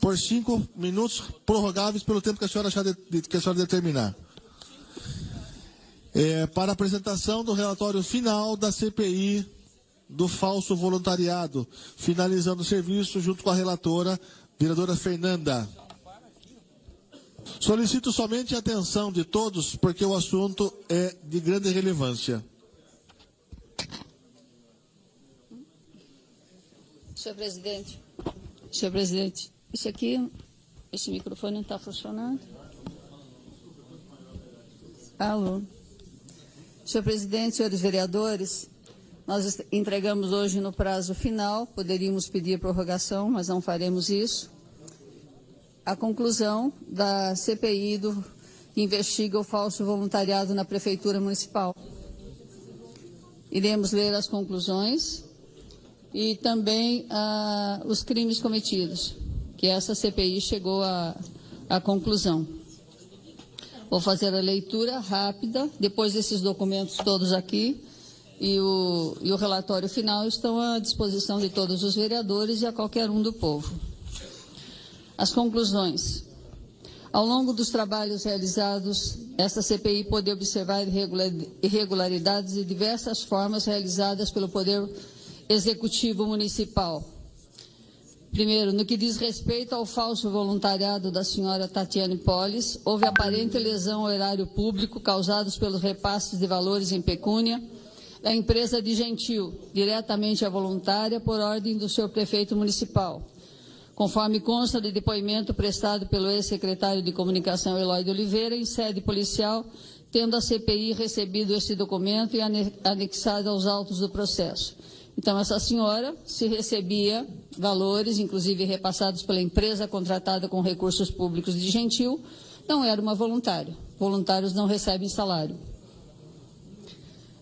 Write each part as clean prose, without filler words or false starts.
por 5 minutos, prorrogáveis pelo tempo que a senhora determinar. Para a apresentação do relatório final da CPI do falso voluntariado, finalizando o serviço junto com a relatora, vereadora Fernanda. Solicito somente a atenção de todos, porque o assunto é de grande relevância. Senhor presidente, esse microfone não está funcionando? Alô. Senhor presidente, senhores vereadores, nós entregamos hoje no prazo final, poderíamos pedir prorrogação, mas não faremos isso, a conclusão da CPI que investiga o falso voluntariado na Prefeitura Municipal. Iremos ler as conclusões e também os crimes cometidos, que essa CPI chegou à conclusão. Vou fazer a leitura rápida, depois desses documentos todos aqui, e o relatório final estão à disposição de todos os vereadores e a qualquer um do povo. As conclusões. Ao longo dos trabalhos realizados, esta CPI pôde observar irregularidades de diversas formas realizadas pelo Poder Executivo Municipal. Primeiro, no que diz respeito ao falso voluntariado da senhora Tatiane Polis, houve aparente lesão ao erário público causados pelos repasses de valores em pecúnia da empresa de Gentil, diretamente à voluntária, por ordem do senhor prefeito municipal. Conforme consta de depoimento prestado pelo ex-secretário de Comunicação Eloy de Oliveira, em sede policial, tendo a CPI recebido esse documento e anexado aos autos do processo. Então, essa senhora se recebia valores, inclusive repassados pela empresa contratada com recursos públicos de Gentil, não era uma voluntária. Voluntários não recebem salário.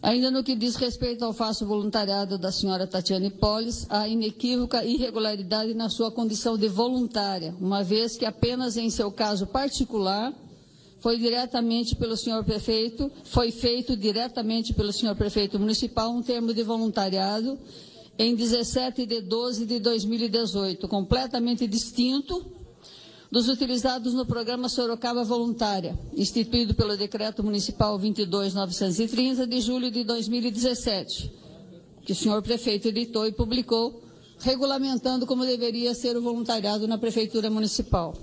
Ainda no que diz respeito ao falso voluntariado da senhora Tatiane Polis, há inequívoca irregularidade na sua condição de voluntária, uma vez que apenas em seu caso particular foi feito diretamente pelo senhor prefeito municipal um termo de voluntariado em 17/12/2018, completamente distinto dos utilizados no programa Sorocaba Voluntária, instituído pelo Decreto Municipal 22.930 de julho de 2017, que o senhor prefeito editou e publicou, regulamentando como deveria ser o voluntariado na Prefeitura Municipal.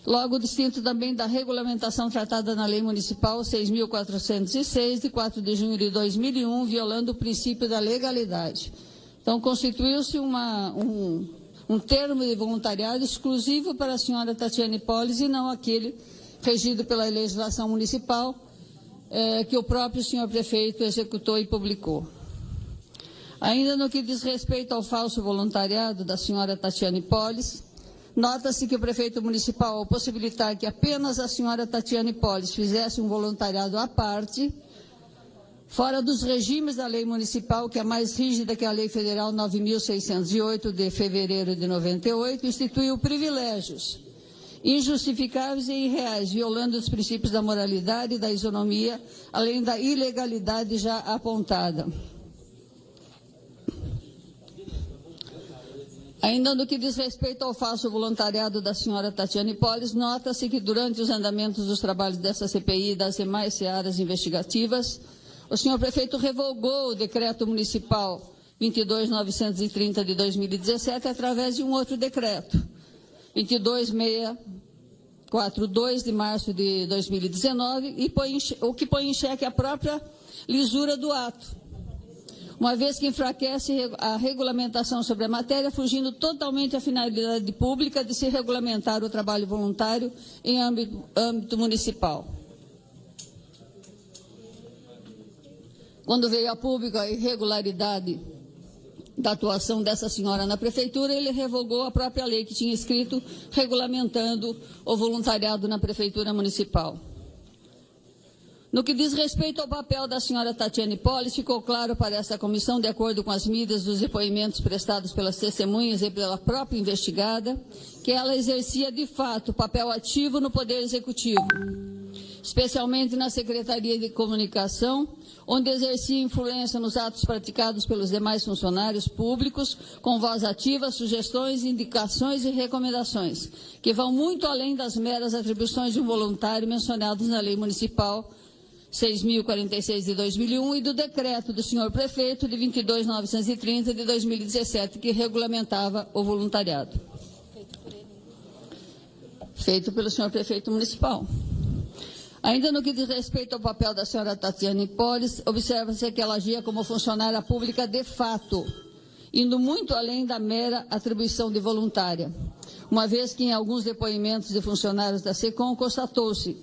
Logo, distinto também da regulamentação tratada na Lei Municipal 6.406, de 4 de junho de 2001, violando o princípio da legalidade. Então, constituiu-se um termo de voluntariado exclusivo para a senhora Tatiane Polis e não aquele regido pela legislação municipal que o próprio senhor prefeito executou e publicou. Ainda no que diz respeito ao falso voluntariado da senhora Tatiane Polis, nota-se que o prefeito municipal, ao possibilitar que apenas a senhora Tatiane Polis fizesse um voluntariado à parte, fora dos regimes da lei municipal, que é mais rígida que a Lei Federal 9.608, de fevereiro de 98, instituiu privilégios injustificáveis e irreais, violando os princípios da moralidade e da isonomia, além da ilegalidade já apontada. Ainda no que diz respeito ao falso voluntariado da senhora Tatiane Polis, nota-se que durante os andamentos dos trabalhos dessa CPI e das demais searas investigativas, o senhor prefeito revogou o decreto municipal 22.930 de 2017 através de um outro decreto, 22.642 de março de 2019, o que põe em xeque a própria lisura do ato, uma vez que enfraquece a regulamentação sobre a matéria, fugindo totalmente à finalidade pública de se regulamentar o trabalho voluntário em âmbito municipal. Quando veio a público a irregularidade da atuação dessa senhora na prefeitura, ele revogou a própria lei que tinha escrito regulamentando o voluntariado na prefeitura municipal. No que diz respeito ao papel da senhora Tatiane Polis, ficou claro para essa comissão, de acordo com as mídias dos depoimentos prestados pelas testemunhas e pela própria investigada, que ela exercia de fato papel ativo no Poder Executivo, especialmente na Secretaria de Comunicação, onde exercia influência nos atos praticados pelos demais funcionários públicos, com voz ativa, sugestões, indicações e recomendações, que vão muito além das meras atribuições de um voluntário mencionados na Lei Municipal 6.046 de 2001 e do decreto do senhor prefeito de 22.930 de 2017, que regulamentava o voluntariado. Feito pelo senhor prefeito municipal. Ainda no que diz respeito ao papel da senhora Tatiane Polis, observa-se que ela agia como funcionária pública de fato, indo muito além da mera atribuição de voluntária, uma vez que em alguns depoimentos de funcionários da SECOM constatou-se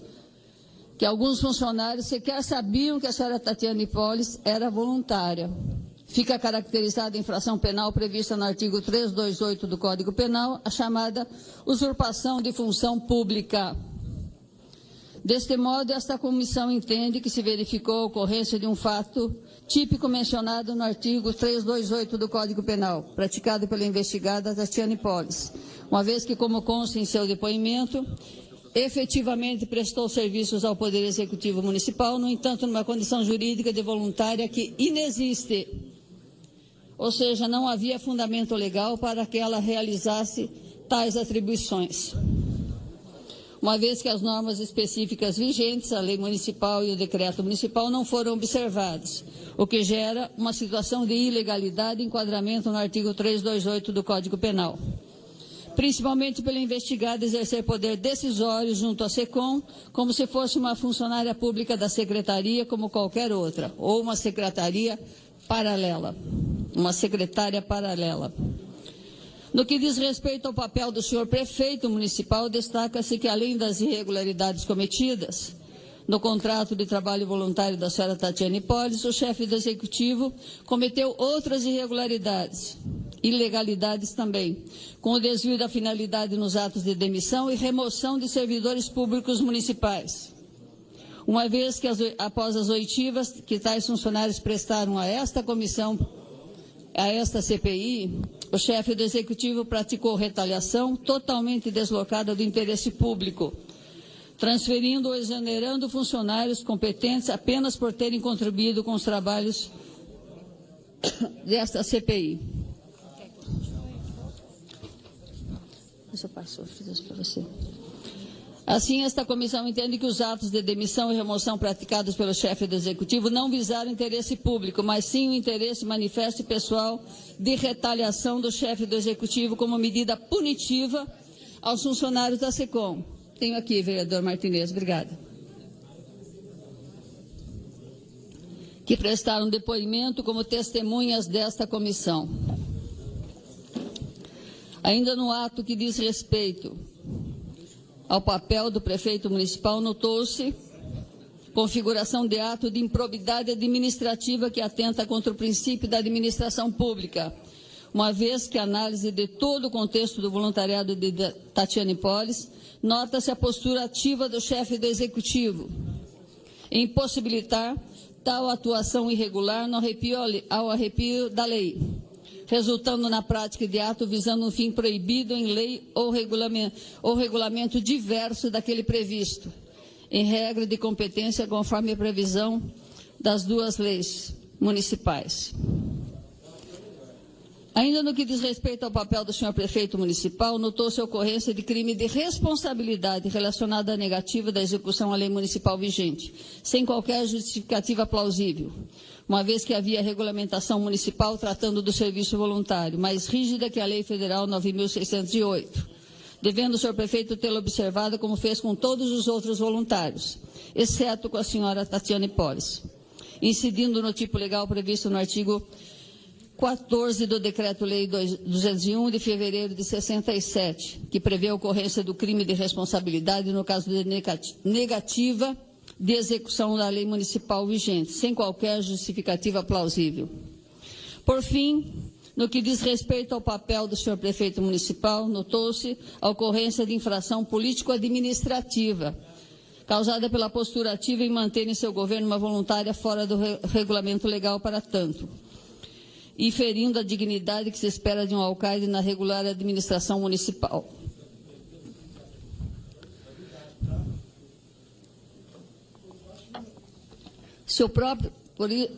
que alguns funcionários sequer sabiam que a senhora Tatiane Polis era voluntária. Fica caracterizada a infração penal prevista no artigo 328 do Código Penal, a chamada usurpação de função pública. Deste modo, esta comissão entende que se verificou a ocorrência de um fato típico mencionado no artigo 328 do Código Penal, praticado pela investigada Tatiane Polis, uma vez que, como consta em seu depoimento, efetivamente prestou serviços ao Poder Executivo Municipal, no entanto, numa condição jurídica de voluntária que inexiste, ou seja, não havia fundamento legal para que ela realizasse tais atribuições. Uma vez que as normas específicas vigentes, a lei municipal e o decreto municipal, não foram observadas, o que gera uma situação de ilegalidade e enquadramento no artigo 328 do Código Penal. Principalmente pela investigada exercer poder decisório junto à SECOM, como se fosse uma funcionária pública da secretaria como qualquer outra, ou uma secretaria paralela, uma secretária paralela. No que diz respeito ao papel do senhor prefeito municipal, destaca-se que, além das irregularidades cometidas no contrato de trabalho voluntário da senhora Tatiane Polis, o chefe do executivo cometeu outras irregularidades, ilegalidades também, com o desvio da finalidade nos atos de demissão e remoção de servidores públicos municipais. Uma vez que, após as oitivas que tais funcionários prestaram a esta comissão, a esta CPI, o chefe do executivo praticou retaliação totalmente deslocada do interesse público, transferindo ou exonerando funcionários competentes apenas por terem contribuído com os trabalhos desta CPI. Eu passo, fiz isso para você. Assim, esta comissão entende que os atos de demissão e remoção praticados pelo chefe do executivo não visaram interesse público, mas sim o interesse manifesto e pessoal de retaliação do chefe do executivo como medida punitiva aos funcionários da SECOM. Tenho aqui, vereador Martinez, obrigada. Que prestaram depoimento como testemunhas desta comissão. Ainda no ato que diz respeito ao papel do prefeito municipal, notou-se configuração de ato de improbidade administrativa que atenta contra o princípio da administração pública, uma vez que a análise de todo o contexto do voluntariado de Tatiane Polis, nota-se a postura ativa do chefe do executivo em possibilitar tal atuação irregular ao arrepio da lei, resultando na prática de ato visando um fim proibido em lei ou regulamento diverso daquele previsto, em regra de competência conforme a previsão das duas leis municipais. Ainda no que diz respeito ao papel do senhor prefeito municipal, notou-se a ocorrência de crime de responsabilidade relacionado à negativa da execução à lei municipal vigente, sem qualquer justificativa plausível, uma vez que havia regulamentação municipal tratando do serviço voluntário, mais rígida que a Lei Federal 9.608, devendo o senhor prefeito tê-lo observado como fez com todos os outros voluntários, exceto com a senhora Tatiane Polis, incidindo no tipo legal previsto no artigo 14 do Decreto-Lei 201 de fevereiro de 67, que prevê a ocorrência do crime de responsabilidade no caso de negativa de execução da lei municipal vigente, sem qualquer justificativa plausível. Por fim, no que diz respeito ao papel do senhor prefeito municipal, notou-se a ocorrência de infração político-administrativa, causada pela postura ativa em manter em seu governo uma voluntária fora do regulamento legal para tanto, e ferindo a dignidade que se espera de um alcaide na regular administração municipal.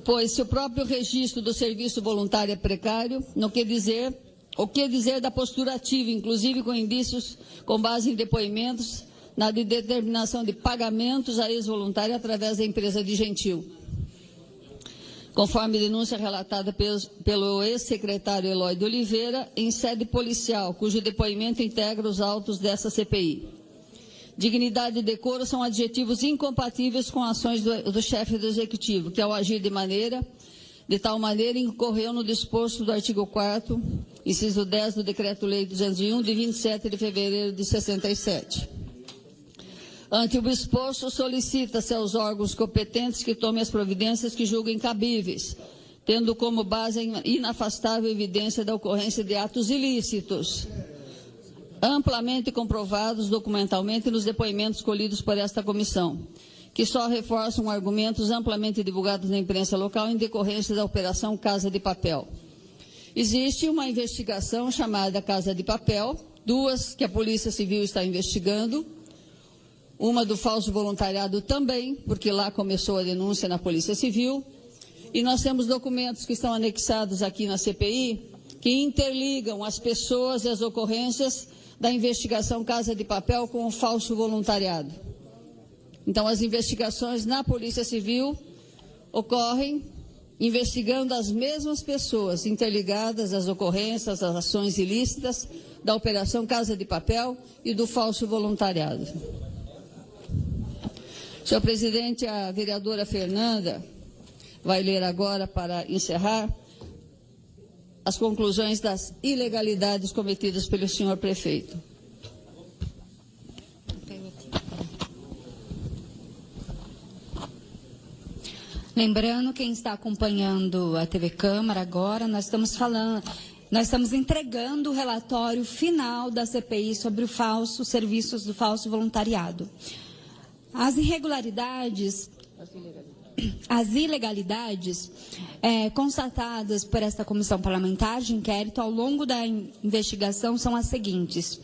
pois se o próprio registro do serviço voluntário é precário, o que dizer da postura ativa, inclusive com indícios com base em depoimentos, na de determinação de pagamentos a ex-voluntário através da empresa de Gentil. Conforme denúncia relatada pelo ex-secretário Eloy de Oliveira, em sede policial, cujo depoimento integra os autos dessa CPI. Dignidade e decoro são adjetivos incompatíveis com ações do chefe do Executivo, que ao agir de tal maneira incorreu no disposto do artigo 4º, inciso 10 do Decreto-Lei 201, de 27 de fevereiro de 67. Ante o exposto, solicita-se aos órgãos competentes que tomem as providências que julguem cabíveis, tendo como base a inafastável evidência da ocorrência de atos ilícitos, amplamente comprovados documentalmente nos depoimentos colhidos por esta comissão, que só reforçam argumentos amplamente divulgados na imprensa local em decorrência da Operação Casa de Papel. Existe uma investigação chamada Casa de Papel, duas que a Polícia Civil está investigando, uma do falso voluntariado também, porque lá começou a denúncia na Polícia Civil, e nós temos documentos que estão anexados aqui na CPI, que interligam as pessoas e as ocorrências da investigação Casa de Papel com o falso voluntariado. Então, as investigações na Polícia Civil ocorrem investigando as mesmas pessoas interligadas às ocorrências, às ações ilícitas da Operação Casa de Papel e do falso voluntariado. Senhor presidente, a vereadora Fernanda vai ler agora, para encerrar, as conclusões das ilegalidades cometidas pelo senhor prefeito. Lembrando, quem está acompanhando a TV Câmara agora, nós estamos entregando o relatório final da CPI sobre os serviços do falso voluntariado. As ilegalidades constatadas por esta comissão parlamentar de inquérito ao longo da investigação são as seguintes.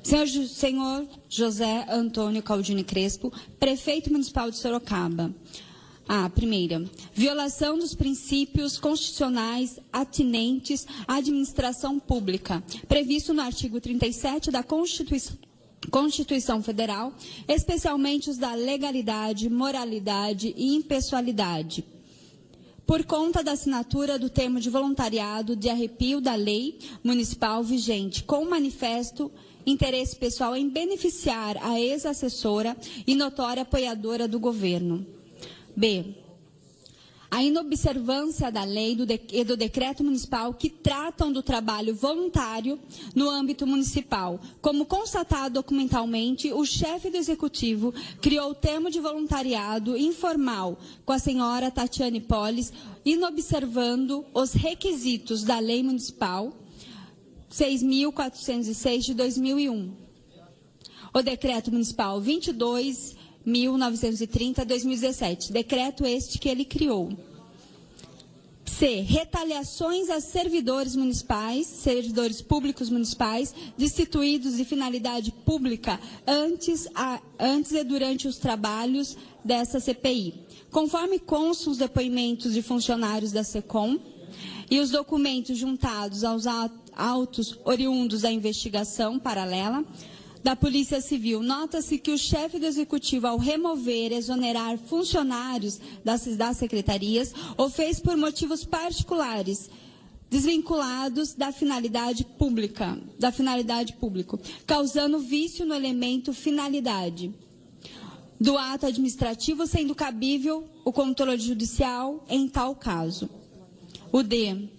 Senhor José Antônio Caldini Crespo, prefeito municipal de Sorocaba. A primeira, violação dos princípios constitucionais atinentes à administração pública, previsto no artigo 37 da Constituição Federal, especialmente os da legalidade, moralidade e impessoalidade. Por conta da assinatura do termo de voluntariado de arrepio da lei municipal vigente, com manifesto interesse pessoal em beneficiar a ex-assessora e notória apoiadora do governo. B. A inobservância da lei e do decreto municipal que tratam do trabalho voluntário no âmbito municipal. Como constatado documentalmente, o chefe do executivo criou o termo de voluntariado informal com a senhora Tatiane Polis, inobservando os requisitos da lei municipal 6.406 de 2001. O decreto municipal 22.930/2017, decreto este que ele criou. C. Retaliações a servidores municipais, servidores públicos municipais, destituídos de finalidade pública antes e durante os trabalhos dessa CPI. Conforme constam os depoimentos de funcionários da SECOM e os documentos juntados aos autos oriundos da investigação paralela da Polícia Civil, nota-se que o chefe do Executivo, ao remover e exonerar funcionários das secretarias, o fez por motivos particulares, desvinculados da finalidade pública, causando vício no elemento finalidade do ato administrativo, sendo cabível o controle judicial em tal caso. O D.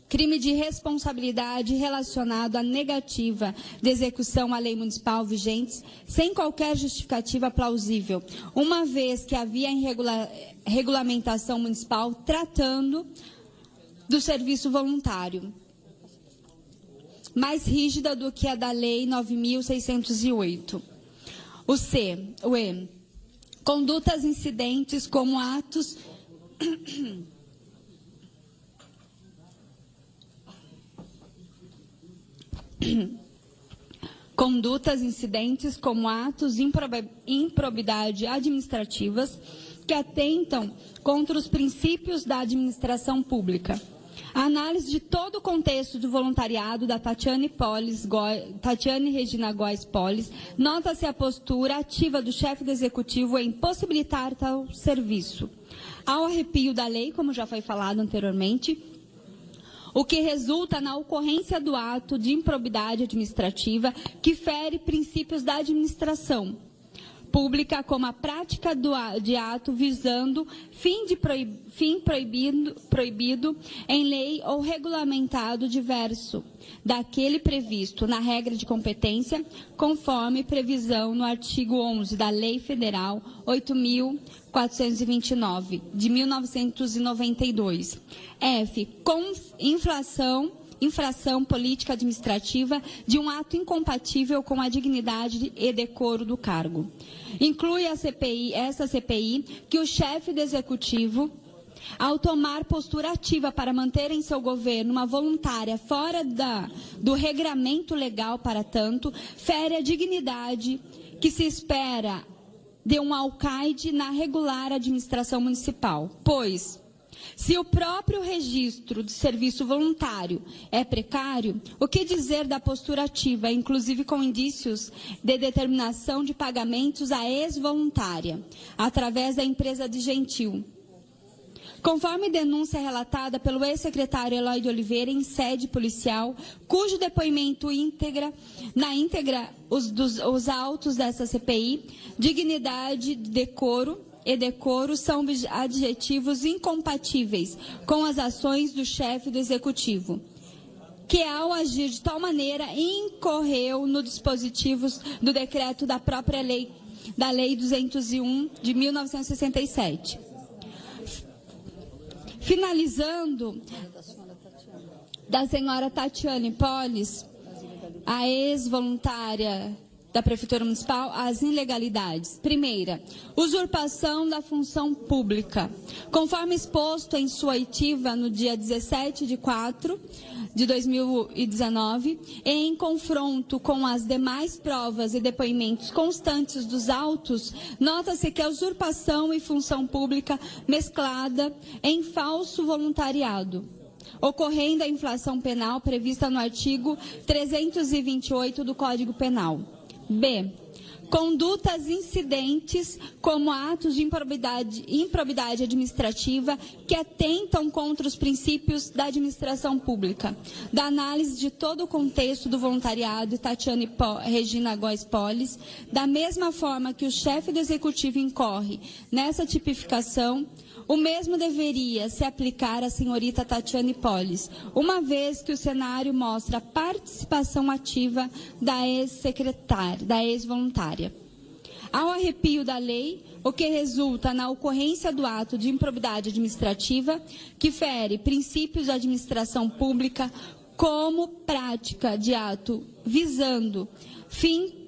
Crime de responsabilidade relacionado à negativa de execução à lei municipal vigente, sem qualquer justificativa plausível, uma vez que havia regulamentação municipal tratando do serviço voluntário, mais rígida do que a da Lei 9.608. O E. Condutas incidentes como atos... Condutas incidentes como atos de improbidade administrativas que atentam contra os princípios da administração pública. A análise de todo o contexto do voluntariado da Tatiane Regina Góes Polis, nota-se a postura ativa do chefe do Executivo em possibilitar tal serviço. Ao arrepio da lei, como já foi falado anteriormente, o que resulta na ocorrência do ato de improbidade administrativa que fere princípios da administração pública, como a prática de ato visando fim proibido em lei ou regulamentado diverso daquele previsto na regra de competência, conforme previsão no artigo 11 da Lei Federal 8.429, de 1992. F. Infração política administrativa de um ato incompatível com a dignidade e decoro do cargo. Inclui essa CPI que o chefe do Executivo, ao tomar postura ativa para manter em seu governo uma voluntária fora do regramento legal para tanto, fere a dignidade que se espera de um alcaide na regular administração municipal, pois se o próprio registro de serviço voluntário é precário, o que dizer da postura ativa, inclusive com indícios de determinação de pagamentos à ex-voluntária, através da empresa de Gentil? Conforme denúncia relatada pelo ex-secretário Eloy de Oliveira em sede policial, cujo depoimento os autos dessa CPI, dignidade, decoro são adjetivos incompatíveis com as ações do chefe do Executivo, que ao agir de tal maneira incorreu nos dispositivos do decreto da própria lei, da Lei 201 de 1967. Finalizando, da senhora Tatiane Polis, a ex-voluntária da Prefeitura Municipal, as ilegalidades. Primeira, usurpação da função pública. Conforme exposto em sua oitiva no dia 17/4 de 2019, em confronto com as demais provas e depoimentos constantes dos autos, nota-se que a usurpação e função pública mesclada em falso voluntariado, ocorrendo a infração penal prevista no artigo 328 do Código Penal. B. Condutas incidentes como atos de improbidade administrativa que atentam contra os princípios da administração pública. Da análise de todo o contexto do voluntariado, Tatiane Regina Góes Polis, da mesma forma que o chefe do Executivo incorre nessa tipificação, o mesmo deveria se aplicar à senhorita Tatiane Polis, uma vez que o cenário mostra a participação ativa da ex-secretária, da ex-voluntária. Ao arrepio da lei, o que resulta na ocorrência do ato de improbidade administrativa, que fere princípios da administração pública como prática de ato visando fim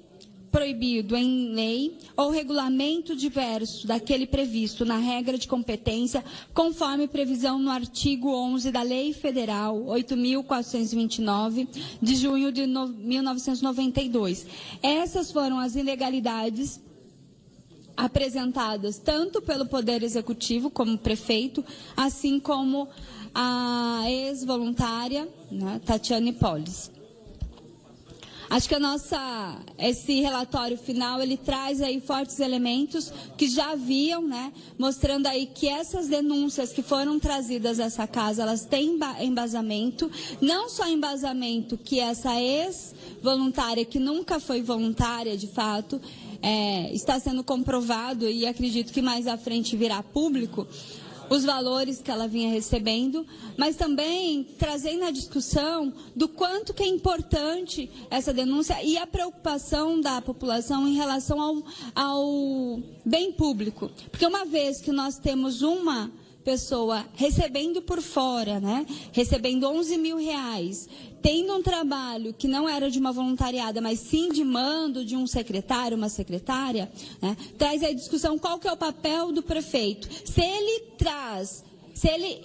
proibido em lei ou regulamento diverso daquele previsto na regra de competência, conforme previsão no artigo 11 da Lei Federal 8.429, de junho de 1992. Essas foram as ilegalidades apresentadas tanto pelo Poder Executivo, como prefeito, assim como a ex-voluntária, né, Tatiane Polis. Acho que esse relatório final, ele traz aí fortes elementos que já haviam, né, mostrando aí que essas denúncias que foram trazidas a essa casa, elas têm embasamento, não só embasamento que essa ex-voluntária, que nunca foi voluntária de fato, está sendo comprovado e acredito que mais à frente virá público, os valores que ela vinha recebendo, mas também trazendo a discussão do quanto que é importante essa denúncia e a preocupação da população em relação ao bem público. Porque uma vez que nós temos uma pessoa recebendo por fora, né, recebendo R$11.000, tendo um trabalho que não era de uma voluntariada, mas sim de mando de um secretário, uma secretária, né, traz a discussão qual que é o papel do prefeito. Se ele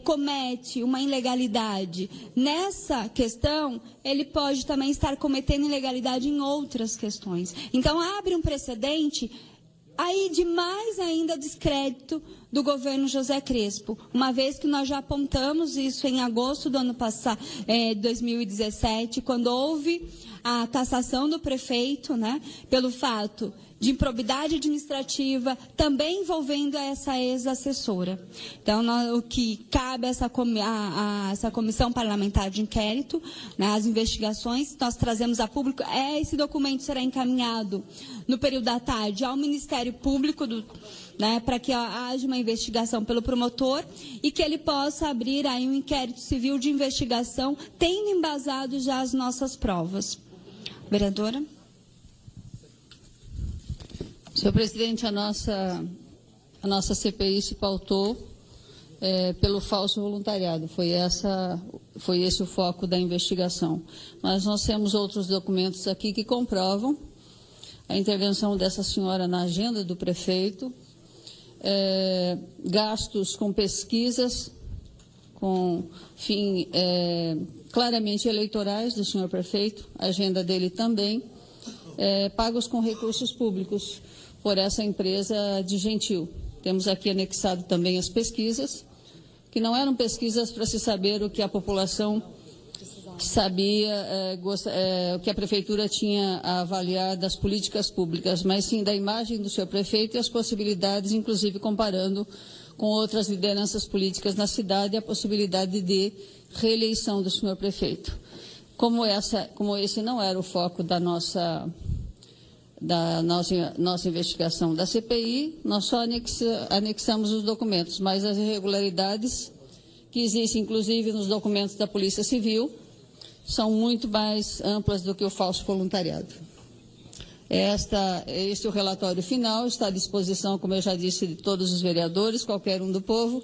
comete uma ilegalidade nessa questão, ele pode também estar cometendo ilegalidade em outras questões. Então, abre um precedente aí de mais ainda descrédito do governo José Crespo, uma vez que nós já apontamos isso em agosto do ano passado, 2017, quando houve a cassação do prefeito, né, pelo fato de improbidade administrativa, também envolvendo essa ex-assessora. Então, o que cabe a essa comissão parlamentar de inquérito, né, as investigações, nós trazemos a público, esse documento será encaminhado no período da tarde ao Ministério Público, né, para que haja uma investigação pelo promotor e que ele possa abrir aí um inquérito civil de investigação, tendo embasado já as nossas provas. Vereadora? Senhor presidente, a nossa CPI se pautou pelo falso voluntariado. Foi esse o foco da investigação. Mas nós temos outros documentos aqui que comprovam a intervenção dessa senhora na agenda do prefeito, gastos com pesquisas, com fim claramente eleitorais do senhor prefeito, a agenda dele também, pagos com recursos públicos por essa empresa de Gentil. Temos aqui anexado também as pesquisas, que não eram pesquisas para se saber o que a população sabia, o que a prefeitura tinha a avaliar das políticas públicas, mas sim da imagem do senhor prefeito e as possibilidades, inclusive comparando com outras lideranças políticas na cidade, a possibilidade de reeleição do senhor prefeito. Como esse não era o foco da nossa investigação da CPI, nós só anexamos os documentos, mas as irregularidades que existem, inclusive, nos documentos da Polícia Civil, são muito mais amplas do que o falso voluntariado. Este é o relatório final, está à disposição, como eu já disse, de todos os vereadores, qualquer um do povo,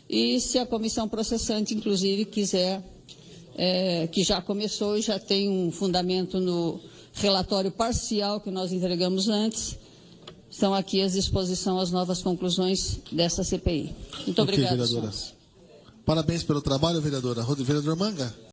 e se a comissão processante, inclusive, quiser, que já começou e já tem um fundamento no relatório parcial que nós entregamos antes, estão aqui à disposição as novas conclusões dessa CPI. Muito obrigada, vereadora. Parabéns pelo trabalho, vereadora. Vereador Manga.